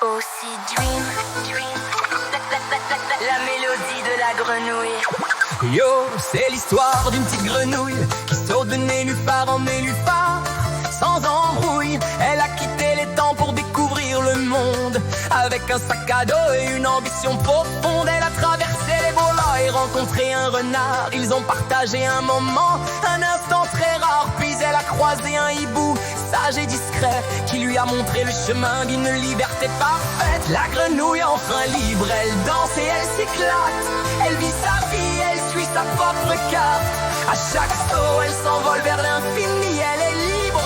Aussi dream, la mélodie de la grenouille. Yo, c'est l'histoire d'une petite grenouille qui saute de nénuphar en nénuphar sans embrouille. Elle a quitté les temps pour découvrir le monde. Avec un sac à dos et une ambition profonde, elle a traversé les bois et rencontré un renard. Ils ont partagé un moment, un instant très rare. Puis elle a croisé un hibou, sage et discret, qui lui a montré le chemin d'une liberté parfaite. La grenouille enfin libre, elle danse et elle s'éclate. Elle vit sa vie, elle suit sa propre carte. À chaque saut, elle s'envole vers l'infini. Elle est libre,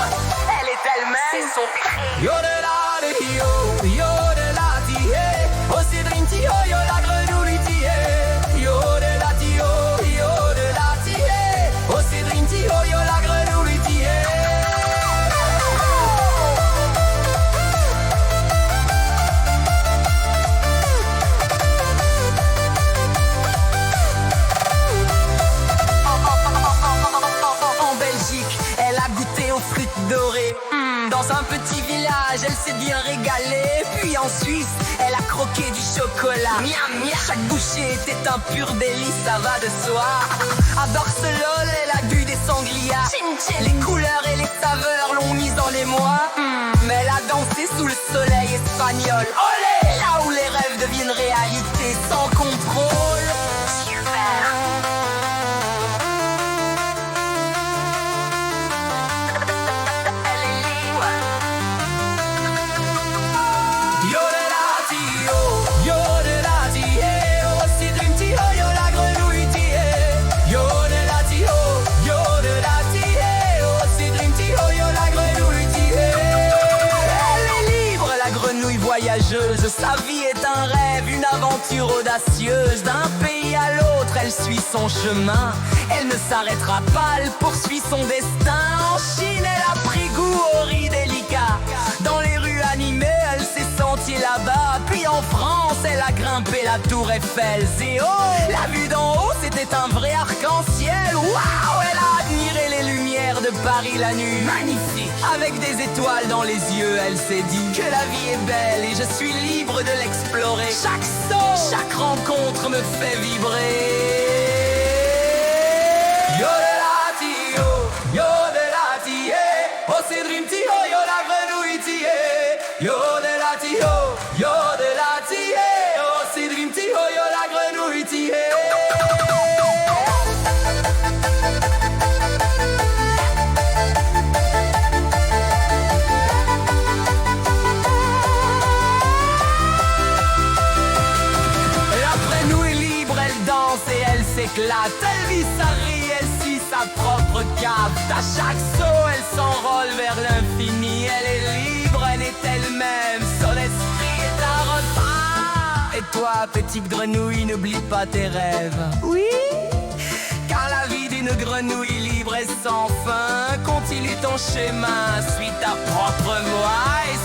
elle est elle-même. C'est son cri. Yo de la de yo, yo de la tie. Oh c'est dream tie, oh yo la grenouille tie. Yo de la tie, oh yo de la tie. Oh c'est dream tie, oh yo la grenouille tie. En Belgique, elle a goûté aux frites dorées. Dans un petit village, elle s'est bien régalée. Puis en Suisse, elle a croqué du chocolat. Miam, miam. Chaque bouchée était un pur délice, ça va de soi. À Barcelone, elle a bu des sangrias. Les couleurs et les saveurs l'ont mise dans les mois. Mais elle a dansé sous le soleil espagnol. Olé! Là où les rêves deviennent réalité sans contrôle. Super. Elle est libre. Yo de la tie, oh, yo de la tie, oh c'est dream tie, oh yo la grenouille tie. Yo de la tie, oh, yo de la tie, oh c'est dream tie, oh yo la grenouille tie. Elle est libre, la grenouille voyageuse. Sa vie est un rêve, une aventure audacieuse. D'un pays à l'autre, elle suit son chemin. Elle ne s'arrêtera pas, elle poursuit son destin. En Chine, elle a pris goût au riz délicat. Dans les rues animées, elle s'est sentie là-bas. Puis en France, elle a grimpé la tour Eiffel. C'est haut, la vue d'en haut, c'était un vrai arc-en-ciel. Waouh, elle a admiré les lumières de Paris la nuit. Magnifique. Avec des étoiles dans les yeux, elle s'est dit que la vie est belle et je suis libre de l'explorer. Chaque saut, chaque rencontre me fait vibrer. Yo de la tie, oh, yo de la tie, oh c'est dream tie, oh yo la grenouille tie. Yo de la tie, oh, yo de la tie, oh c'est dream tie, oh yo la grenouille tie. La grenouille libre, elle danse et elle s'éclate. Elle vit sa vie, elle suit sa propre carte. À chaque saut, elle s'envole vers l'infini. Elle est libre, elle est elle-même. Son esprit est un repas. Et toi, petite grenouille, n'oublie pas tes rêves. Oui, car la vie d'une grenouille libre est sans fin. Continue ton chemin, suis ta propre voie et